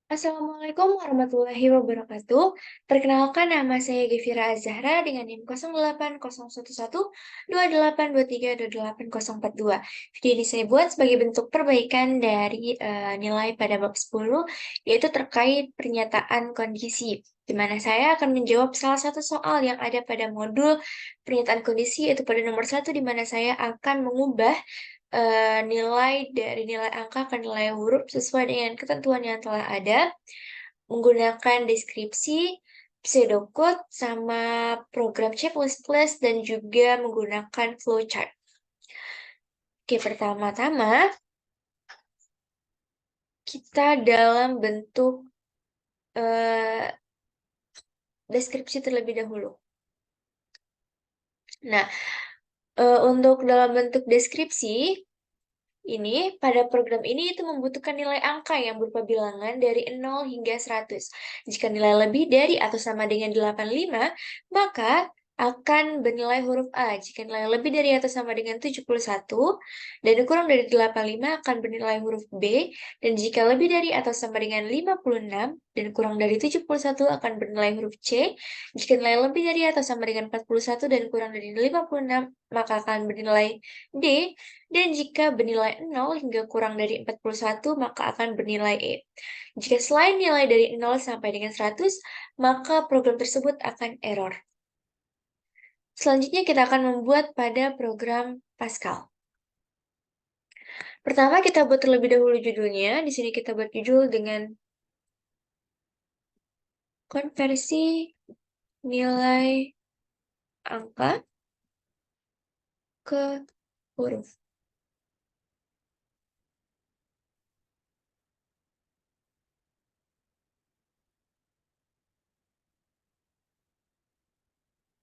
Assalamualaikum warahmatullahi wabarakatuh. Perkenalkan nama saya Gevira Azahra dengan NIM 08011282328042. Video ini saya buat sebagai bentuk perbaikan dari nilai pada bab 10, yaitu terkait pernyataan kondisi, di mana saya akan menjawab salah satu soal yang ada pada modul pernyataan kondisi, yaitu pada nomor 1, di mana saya akan mengubah nilai dari nilai angka ke nilai huruf sesuai dengan ketentuan yang telah ada, menggunakan deskripsi, pseudocode, sama program C++, dan juga menggunakan flowchart. Oke, pertama-tama kita dalam bentuk deskripsi terlebih dahulu. Nah, untuk dalam bentuk deskripsi, ini, pada program ini itu membutuhkan nilai angka yang berupa bilangan dari 0 hingga 100. Jika nilai lebih dari atau sama dengan 85, maka akan bernilai huruf A. Jika nilai lebih dari atau sama dengan 71, dan kurang dari 85 akan bernilai huruf B. Dan jika lebih dari atau sama dengan 56, dan kurang dari 71 akan bernilai huruf C. Jika nilai lebih dari atau sama dengan 41 dan kurang dari 56, maka akan bernilai D. Dan jika bernilai 0 hingga kurang dari 41, maka akan bernilai E. Jika selain nilai dari 0 sampai dengan 100, maka program tersebut akan error. Selanjutnya kita akan membuat pada program Pascal. Pertama kita buat terlebih dahulu judulnya. Di sini kita buat judul dengan konversi nilai angka ke huruf.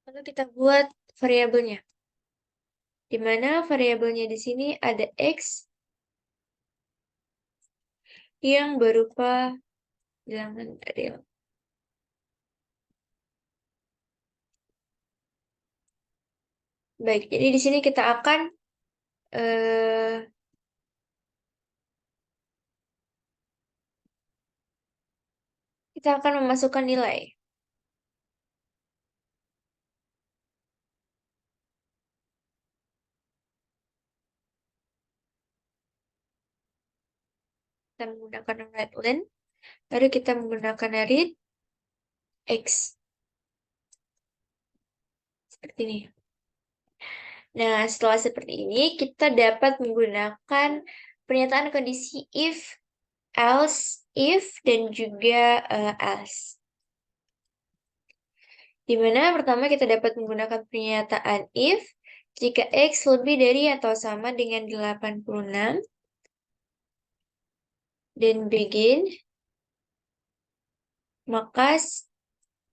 Lalu kita buat variabelnya. Di mana variabelnya di sini ada X yang berupa bilangan real. Baik, jadi di sini eh, kita akan memasukkan nilai. Kita menggunakan readline, lalu kita menggunakan read X. Seperti ini. Nah, setelah seperti ini, kita dapat menggunakan pernyataan kondisi if, else, if, dan juga else. Di mana pertama kita dapat menggunakan pernyataan if, jika X lebih dari atau sama dengan 86, dan begin, maka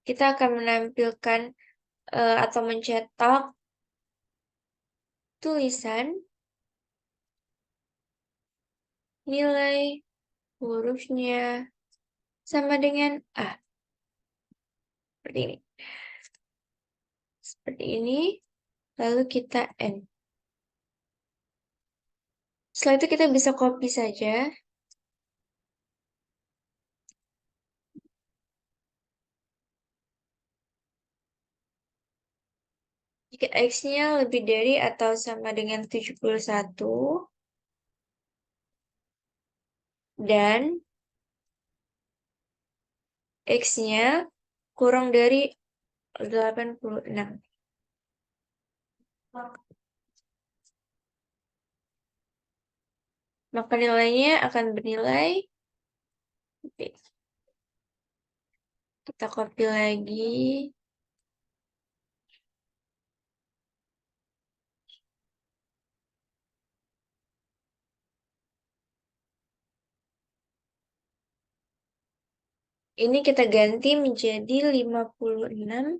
kita akan menampilkan atau mencetak tulisan nilai hurufnya sama dengan A. Seperti ini. Seperti ini, lalu kita N. Setelah itu kita bisa copy saja. Jika X-nya lebih dari atau sama dengan 71, dan X-nya kurang dari 86. Maka nilainya akan bernilai B. Kita copy lagi. Ini kita ganti menjadi 56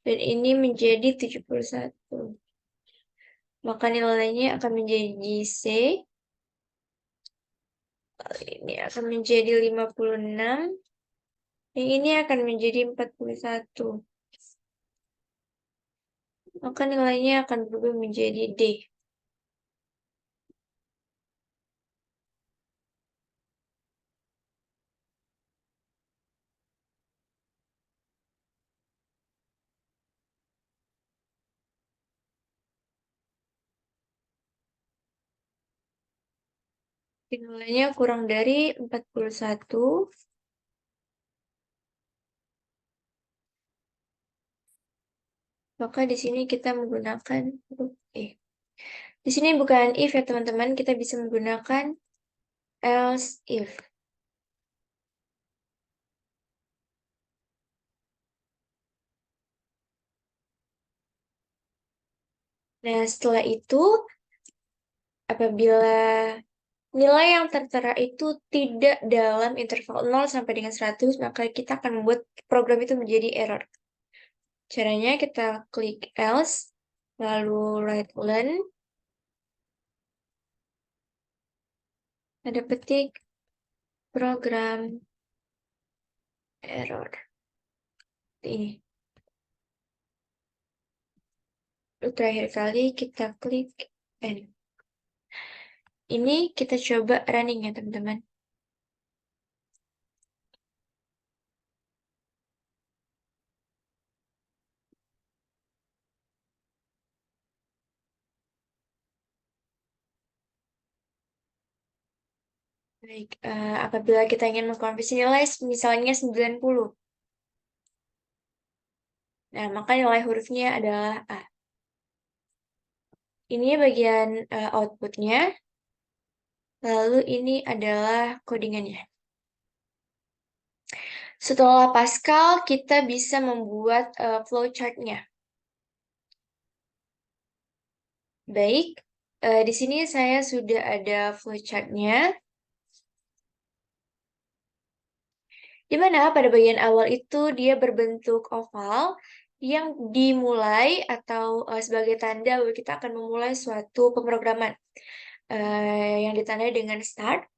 dan ini menjadi 71. Maka nilainya akan menjadi C. Ini akan menjadi 56. Dan ini akan menjadi 41. Maka nilainya akan berubah menjadi D. Nilainya kurang dari 41. Maka di sini kita menggunakan huruf E. Di sini bukan if ya teman-teman, kita bisa menggunakan else if. Nah, setelah itu, apabila nilai yang tertera itu tidak dalam interval 0 sampai dengan 100, maka kita akan membuat program itu menjadi error. Caranya kita klik else, lalu write len, ada petik program error. Ini. Lalu terakhir kali kita klik end. Ini kita coba running ya teman-teman. Baik, apabila kita ingin mengkonversi nilai misalnya 90. Nah, maka nilai hurufnya adalah A. Ini bagian outputnya. Lalu ini adalah codingannya. Setelah Pascal, kita bisa membuat flowchart-nya. Baik, di sini saya sudah ada flowchart-nya. Di mana pada bagian awal itu dia berbentuk oval yang dimulai atau sebagai tanda bahwa kita akan memulai suatu pemrograman yang ditandai dengan start.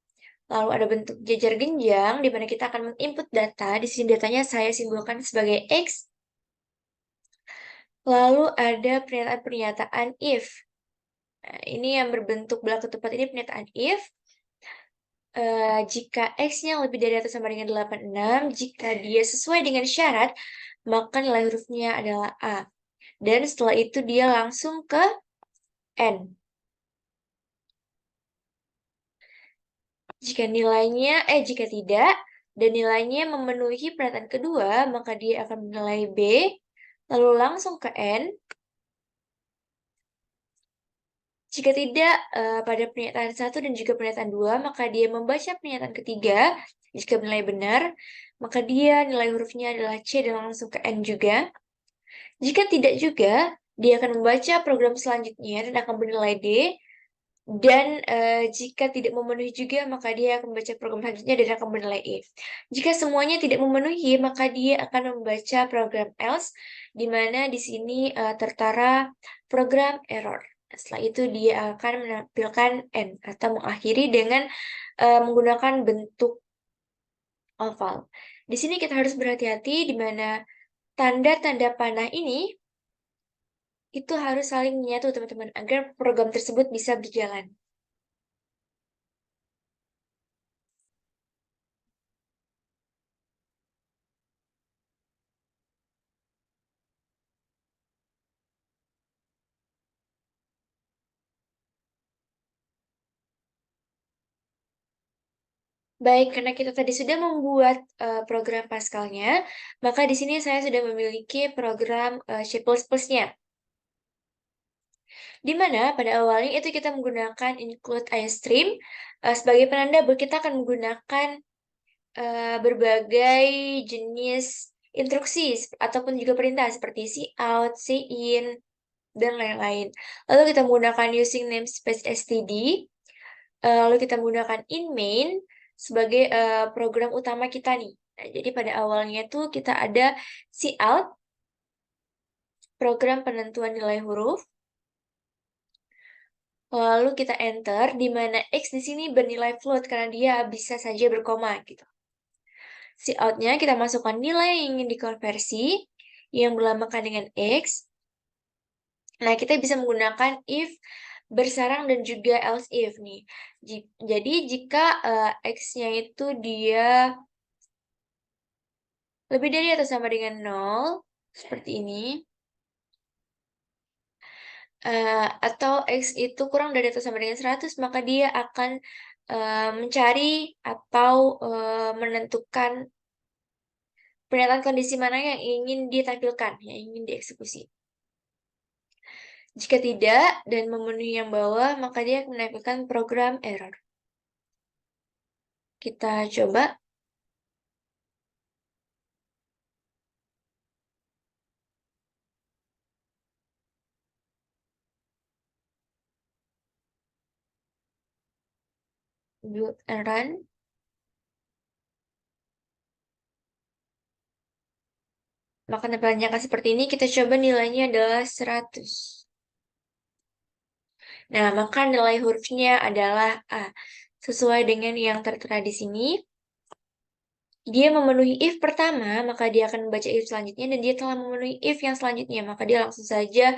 Lalu ada bentuk jejer genjang di mana kita akan menginput data. Di sini datanya saya simbolkan sebagai X. Lalu ada pernyataan-pernyataan if. Nah, ini yang berbentuk belak ketupat ini pernyataan if. Jika X-nya lebih dari atau sama dengan 86, jika dia sesuai dengan syarat, maka nilai hurufnya adalah A. Dan setelah itu dia langsung ke N. Jika tidak, dan nilainya memenuhi pernyataan kedua, maka dia akan menilai B, lalu langsung ke N. Jika tidak, pada pernyataan 1 dan juga pernyataan 2, maka dia membaca pernyataan ketiga. Jika menilai benar, maka dia nilai hurufnya adalah C dan langsung ke N juga. Jika tidak juga, dia akan membaca program selanjutnya dan akan bernilai D. Dan jika tidak memenuhi juga, maka dia akan membaca program selanjutnya dan akan bernilai E. Jika semuanya tidak memenuhi, maka dia akan membaca program else, di mana di sini tertera program error. Setelah itu dia akan menampilkan N atau mengakhiri dengan menggunakan bentuk oval. Di sini kita harus berhati-hati di mana tanda-tanda panah ini itu harus saling menyatu teman-teman agar program tersebut bisa berjalan. Baik, karena kita tadi sudah membuat program Pascal-nya, maka di sini saya sudah memiliki program C++-nya. Di mana pada awalnya itu kita menggunakan include iStream sebagai penanda bahwa kita akan menggunakan berbagai jenis instruksi ataupun juga perintah seperti cout, cin, dan lain-lain. Lalu kita menggunakan using namespace std, lalu kita menggunakan in main sebagai program utama kita nih. Nah, jadi pada awalnya tuh kita ada cout, program penentuan nilai huruf, lalu kita enter, di mana X di sini bernilai float karena dia bisa saja berkoma gitu. Cout-nya kita masukkan nilai yang ingin dikonversi, yang berlambangkan dengan X. Nah, kita bisa menggunakan if bersarang dan juga else if nih. Jadi jika X-nya itu dia lebih dari atau sama dengan 0, seperti ini, atau X itu kurang dari atau sama dengan 100, maka dia akan mencari atau menentukan pernyataan kondisi mana yang ingin ditampilkan, yang ingin dieksekusi. Jika tidak dan memenuhi yang bawah, maka dia akan menampilkan program error. Kita coba. Build and run. Maka tampilannya akan seperti ini. Kita coba nilainya adalah 100. Nah, maka nilai hurufnya adalah A. Sesuai dengan yang tertera di sini. Dia memenuhi if pertama, maka dia akan membaca if selanjutnya, dan dia telah memenuhi if yang selanjutnya, maka dia langsung saja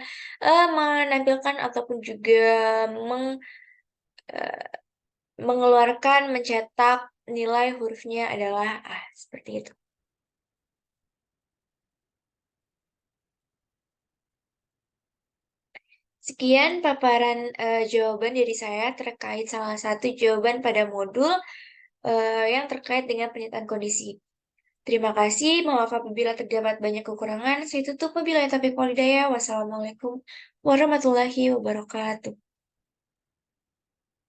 menampilkan ataupun juga eh, mengeluarkan, mencetak nilai hurufnya adalah A. Seperti itu. Sekian paparan jawaban dari saya terkait salah satu jawaban pada modul yang terkait dengan pernyataan kondisi. Terima kasih, maaf apabila terdapat banyak kekurangan. Saya tutup wabillahi taufiq wal hidayah. Wassalamualaikum warahmatullahi wabarakatuh.